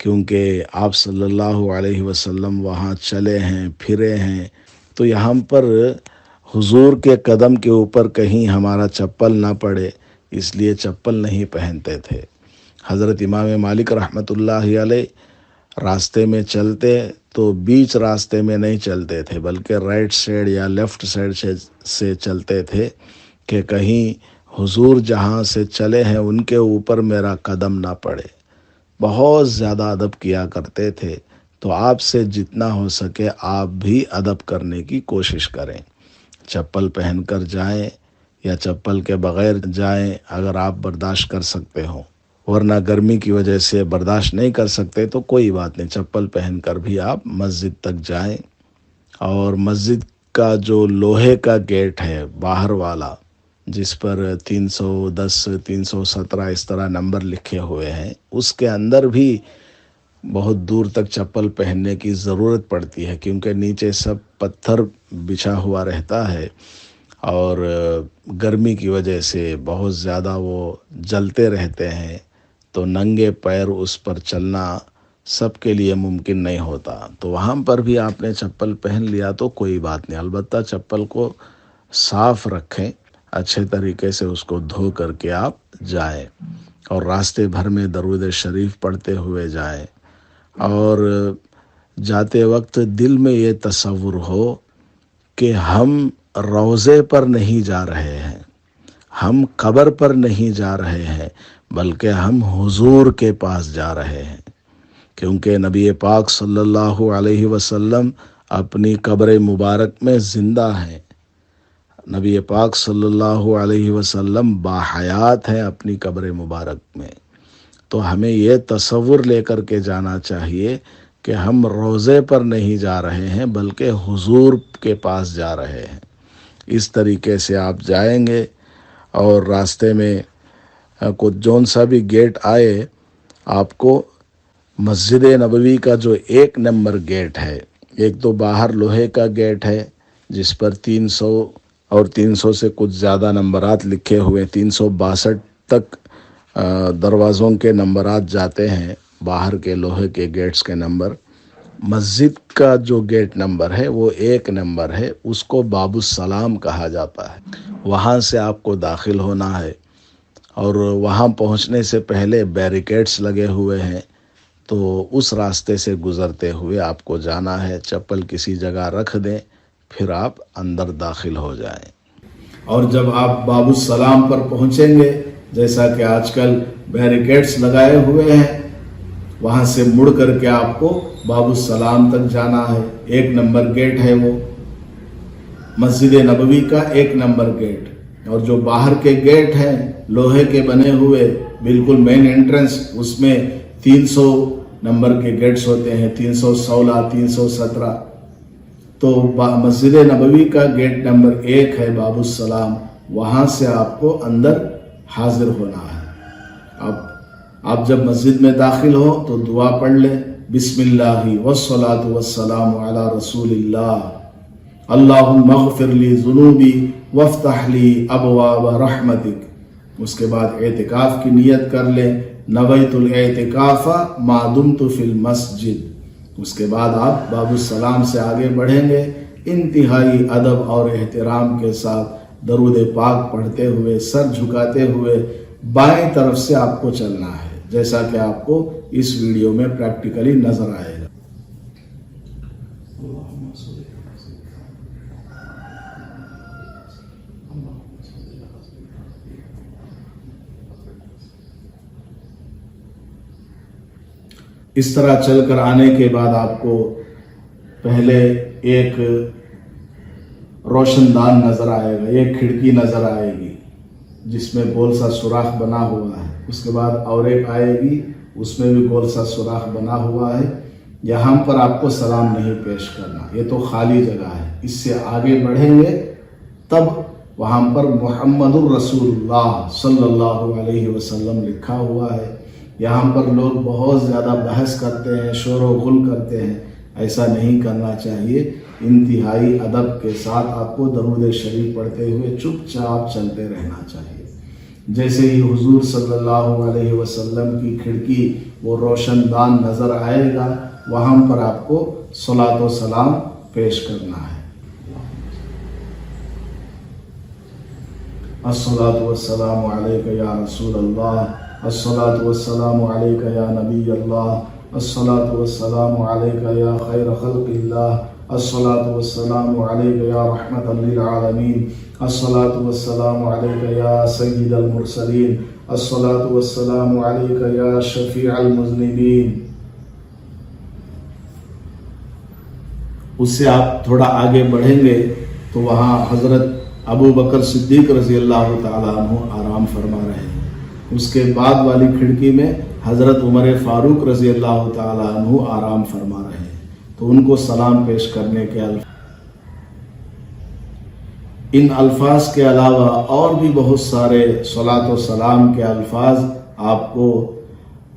کیونکہ آپ صلی اللہ علیہ وسلم وہاں چلے ہیں پھرے ہیں، تو یہاں پر حضور کے قدم کے اوپر کہیں ہمارا چپل نہ پڑے، اس لیے چپل نہیں پہنتے تھے۔ حضرت امام مالک رحمۃ اللہ علیہ راستے میں چلتے تو بیچ راستے میں نہیں چلتے تھے، بلکہ رائٹ سائڈ یا لیفٹ سائڈ سے چلتے تھے کہ کہیں حضور جہاں سے چلے ہیں ان کے اوپر میرا قدم نہ پڑے۔ بہت زیادہ ادب کیا کرتے تھے، تو آپ سے جتنا ہو سکے آپ بھی ادب کرنے کی کوشش کریں، چپل پہن کر جائیں یا چپل کے بغیر جائیں اگر آپ برداشت کر سکتے ہوں، ورنہ گرمی کی وجہ سے برداشت نہیں کر سکتے تو کوئی بات نہیں، چپل پہن کر بھی آپ مسجد تک جائیں۔ اور مسجد کا جو لوہے کا گیٹ ہے باہر والا، جس پر 310 317 اس طرح نمبر لکھے ہوئے ہیں، اس کے اندر بھی بہت دور تک چپل پہننے کی ضرورت پڑتی ہے، کیونکہ نیچے سب پتھر بچھا ہوا رہتا ہے اور گرمی کی وجہ سے بہت زیادہ وہ جلتے رہتے ہیں، تو ننگے پیر اس پر چلنا سب کے لیے ممکن نہیں ہوتا۔ تو وہاں پر بھی آپ نے چپل پہن لیا تو کوئی بات نہیں، البتہ چپل کو صاف رکھیں، اچھے طریقے سے اس کو دھو کر کے آپ جائیں، اور راستے بھر میں درود شریف پڑھتے ہوئے جائیں، اور جاتے وقت دل میں یہ تصور ہو کہ ہم روضے پر نہیں جا رہے ہیں، ہم قبر پر نہیں جا رہے ہیں، بلکہ ہم حضور کے پاس جا رہے ہیں، کیونکہ نبی پاک صلی اللہ علیہ وسلم اپنی قبر مبارک میں زندہ ہیں، نبی پاک صلی اللہ علیہ وسلم باحیات ہیں اپنی قبر مبارک میں۔ تو ہمیں یہ تصور لے کر کے جانا چاہیے کہ ہم روضے پر نہیں جا رہے ہیں بلکہ حضور کے پاس جا رہے ہیں۔ اس طریقے سے آپ جائیں گے، اور راستے میں کچھ جون سا بھی گیٹ آئے، آپ کو مسجد نبوی کا جو 1 نمبر گیٹ ہے، ایک تو باہر لوہے کا گیٹ ہے جس پر 300 اور 300 سے کچھ زیادہ نمبرات لکھے ہوئے، 362 تک دروازوں کے نمبرات جاتے ہیں، باہر کے لوہے کے گیٹس کے نمبر۔ مسجد کا جو گیٹ نمبر ہے وہ 1 نمبر ہے، اس کو باب السلام کہا جاتا ہے، وہاں سے آپ کو داخل ہونا ہے، اور وہاں پہنچنے سے پہلے بیریکیڈز لگے ہوئے ہیں، تو اس راستے سے گزرتے ہوئے آپ کو جانا ہے، چپل کسی جگہ رکھ دیں، پھر آپ اندر داخل ہو جائیں۔ اور جب آپ باب السلام پر پہنچیں گے، جیسا کہ آج کل بیریکیڈز لگائے ہوئے ہیں، وہاں سے مڑ کر کے آپ کو باب السلام تک جانا ہے، 1 نمبر گیٹ ہے وہ مسجد نبوی کا 1 نمبر گیٹ۔ اور جو باہر کے گیٹ ہیں لوہے کے بنے ہوئے، بالکل مین انٹرنس، اس میں 300 نمبر کے گیٹس ہوتے ہیں، 316 317۔ تو مسجد نبوی کا گیٹ نمبر 1 ہے باب السلام، وہاں سے آپ کو اندر حاضر ہونا ہے۔ آپ جب مسجد میں داخل ہو تو دعا پڑھ لیں، بسم اللہ والصلاۃ والسلام علی رسول اللہ، اللہم اغفر لی ذنوبی وافتح لی ابواب رحمتک۔ اس کے بعد اعتکاف کی نیت کر لیں، نویت الاعتکاف ما دمت فی المسجد۔ اس کے بعد آپ باب السلام سے آگے بڑھیں گے، انتہائی ادب اور احترام کے ساتھ درود پاک پڑھتے ہوئے، سر جھکاتے ہوئے بائیں طرف سے آپ کو چلنا ہے، جیسا کہ آپ کو اس ویڈیو میں پریکٹیکلی نظر آئے گا۔ اس طرح چل کر آنے کے بعد آپ کو پہلے ایک روشن دان نظر آئے گا، ایک کھڑکی نظر آئے گی جس میں گول سا سوراخ بنا ہوا ہے، اس کے بعد اور ایک آئے گی، اس میں بھی گول سا سوراخ بنا ہوا ہے۔ یہاں پر آپ کو سلام نہیں پیش کرنا، یہ تو خالی جگہ ہے۔ اس سے آگے بڑھیں گے تب وہاں پر محمد الرسول اللہ صلی اللہ علیہ وسلم لکھا ہوا ہے۔ یہاں پر لوگ بہت زیادہ بحث کرتے ہیں، شور و غل کرتے ہیں، ایسا نہیں کرنا چاہیے۔ انتہائی ادب کے ساتھ آپ کو درود شریف پڑھتے ہوئے چپ چاپ چلتے رہنا چاہیے۔ جیسے ہی حضور صلی اللہ علیہ وسلم کی کھڑکی وہ روشن دان نظر آئے گا، وہاں پر آپ کو صلاۃ و سلام پیش کرنا ہے۔ الصلاۃ والسلام علیک یا رسول اللہ، الصلاۃ والسلام علیک یا نبی اللہ، الصلاۃ والسلام علیک یا خیر خلق اللہ، الصلاۃ والسلام علیک یا رحمت للعالمین، الصلاۃ والسلام علیک یا سید المرسلین، الصلاۃ والسلام علیک یا شفیع المذنبین۔ اس سے آپ تھوڑا آگے بڑھیں گے تو وہاں حضرت ابو بکر صدیق رضی اللہ تعالیٰ عنہ آرام فرما رہے ہیں۔ اس کے بعد والی کھڑکی میں حضرت عمر فاروق رضی اللہ تعالیٰ عنہ آرام فرما رہے ہیں، تو ان کو سلام پیش کرنے کے ان الفاظ کے علاوہ اور بھی بہت سارے صلاۃ و سلام کے الفاظ آپ کو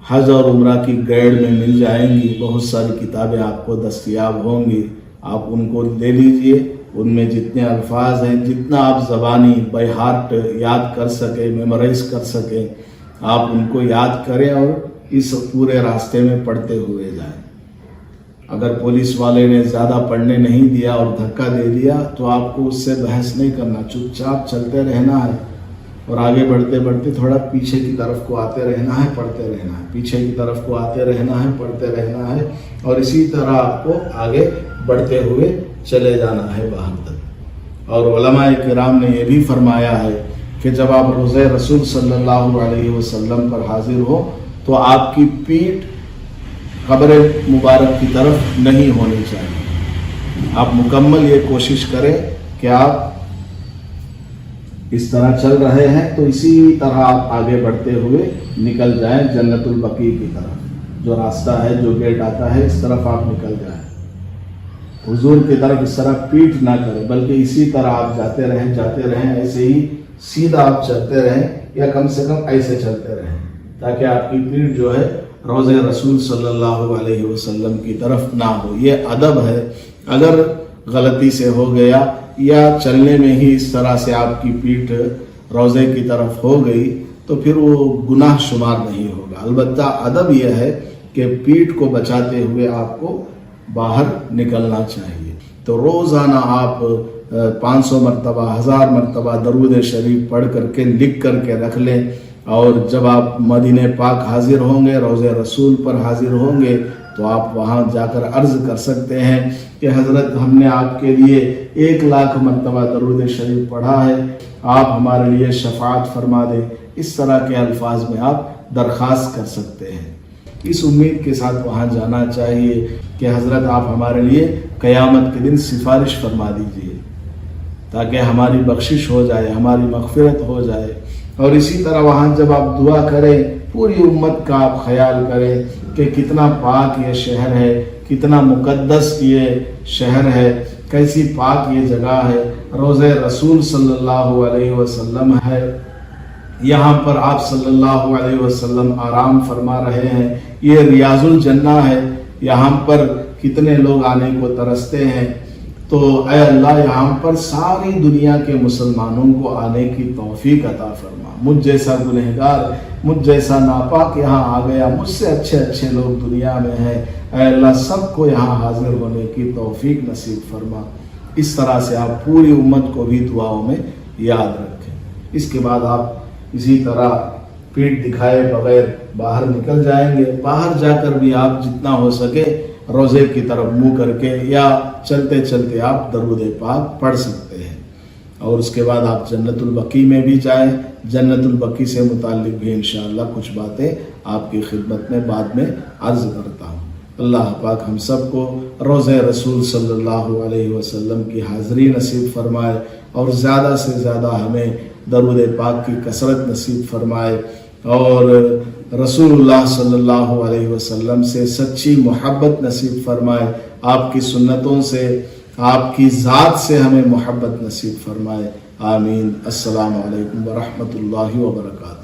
حج اور عمرہ کی گائیڈ میں مل جائیں گی، بہت ساری کتابیں آپ کو دستیاب ہوں گی، آپ ان کو لے لیجئے۔ ان میں جتنے الفاظ ہیں، جتنا آپ زبانی بائی ہارٹ یاد کر سکیں، میمورائز کر سکیں، آپ ان کو یاد کریں اور اس پورے راستے میں پڑھتے ہوئے جائیں۔ اگر پولیس والے نے زیادہ پڑھنے نہیں دیا اور دھکا دے دیا تو آپ کو اس سے بحث نہیں کرنا، چپ چاپ چلتے رہنا ہے اور آگے بڑھتے بڑھتے تھوڑا پیچھے کی طرف کو آتے رہنا ہے، پڑھتے رہنا ہے، پیچھے کی طرف کو آتے رہنا ہے، پڑھتے رہنا ہے، اور اسی طرح آپ کو آگے بڑھتے ہوئے چلے جانا ہے باہر تک۔ اور علماء کرام نے یہ بھی فرمایا ہے کہ جب آپ روضہ رسول صلی اللہ علیہ وسلم پر حاضر ہو تو آپ کی پیٹھ قبر مبارک کی طرف نہیں ہونی چاہیے۔ آپ مکمل یہ کوشش کریں کہ آپ اس طرح چل رہے ہیں تو اسی طرح آپ آگے بڑھتے ہوئے نکل جائیں جنت البقیع کی طرف، جو راستہ ہے، جو گیٹ آتا ہے، اس طرف آپ نکل جائیں۔ حضور کی طرف اس طرح پیٹھ نہ کریں، بلکہ اسی طرح آپ جاتے رہیں، ایسے ہی سیدھا آپ چلتے رہیں، یا کم سے کم ایسے چلتے رہیں تاکہ آپ کی پیٹھ جو ہے روضہ رسول صلی اللہ علیہ وسلم کی طرف نہ ہو۔ یہ ادب ہے۔ اگر غلطی سے ہو گیا یا چلنے میں ہی اس طرح سے آپ کی پیٹھ روضے کی طرف ہو گئی تو پھر وہ گناہ شمار نہیں ہوگا۔ البتہ ادب یہ ہے کہ پیٹھ کو بچاتے ہوئے آپ کو باہر نکلنا چاہیے۔ تو روزانہ آپ 500 مرتبہ، 1000 مرتبہ درود شریف پڑھ کر کے لکھ کر کے رکھ لیں، اور جب آپ مدینہ پاک حاضر ہوں گے، روضہ رسول پر حاضر ہوں گے، تو آپ وہاں جا کر عرض کر سکتے ہیں کہ حضرت ہم نے آپ کے لیے 1,00,000 مرتبہ درود شریف پڑھا ہے، آپ ہمارے لیے شفاعت فرما دیں۔ اس طرح کے الفاظ میں آپ درخواست کر سکتے ہیں۔ اس امید کے ساتھ وہاں جانا چاہیے کہ حضرت آپ ہمارے لیے قیامت کے دن سفارش فرما دیجیے تاکہ ہماری بخشش ہو جائے، ہماری مغفرت ہو جائے۔ اور اسی طرح وہاں جب آپ دعا کریں، پوری امت کا آپ خیال کریں کہ کتنا پاک یہ شہر ہے، کتنا مقدس یہ شہر ہے، کیسی پاک یہ جگہ ہے، روضہ رسول صلی اللہ علیہ وسلم ہے، یہاں پر آپ صلی اللہ علیہ وسلم آرام فرما رہے ہیں، یہ ریاض الجنہ ہے، یہاں پر کتنے لوگ آنے کو ترستے ہیں۔ تو اے اللہ یہاں پر ساری دنیا کے مسلمانوں کو آنے کی توفیق عطا فرما۔ مجھ جیسا گنہگار، مجھ جیسا ناپاک یہاں آ گیا، مجھ سے اچھے اچھے لوگ دنیا میں ہیں، اے اللہ سب کو یہاں حاضر ہونے کی توفیق نصیب فرما۔ اس طرح سے آپ پوری امت کو بھی دعاؤں میں یاد رکھیں۔ اس کے بعد آپ اسی طرح پیٹھ دکھائے بغیر باہر نکل جائیں گے۔ باہر جا کر بھی آپ جتنا ہو سکے روزے کی طرف منہ کر کے یا چلتے چلتے آپ درود پاک پڑھ سکتے ہیں۔ اور اس کے بعد آپ جنت البقیع میں بھی جائیں۔ جنت البقیع سے متعلق بھی انشاءاللہ کچھ باتیں آپ کی خدمت میں بعد میں عرض کرتا ہوں۔ اللہ پاک ہم سب کو روضہ رسول صلی اللہ علیہ وسلم کی حاضری نصیب فرمائے، اور زیادہ سے زیادہ ہمیں درود پاک کی کثرت نصیب فرمائے، اور رسول اللہ صلی اللہ علیہ وسلم سے سچی محبت نصیب فرمائے، آپ کی سنتوں سے، آپ کی ذات سے ہمیں محبت نصیب فرمائے۔ آمین۔ السلام علیکم ورحمۃ اللہ وبرکاتہ۔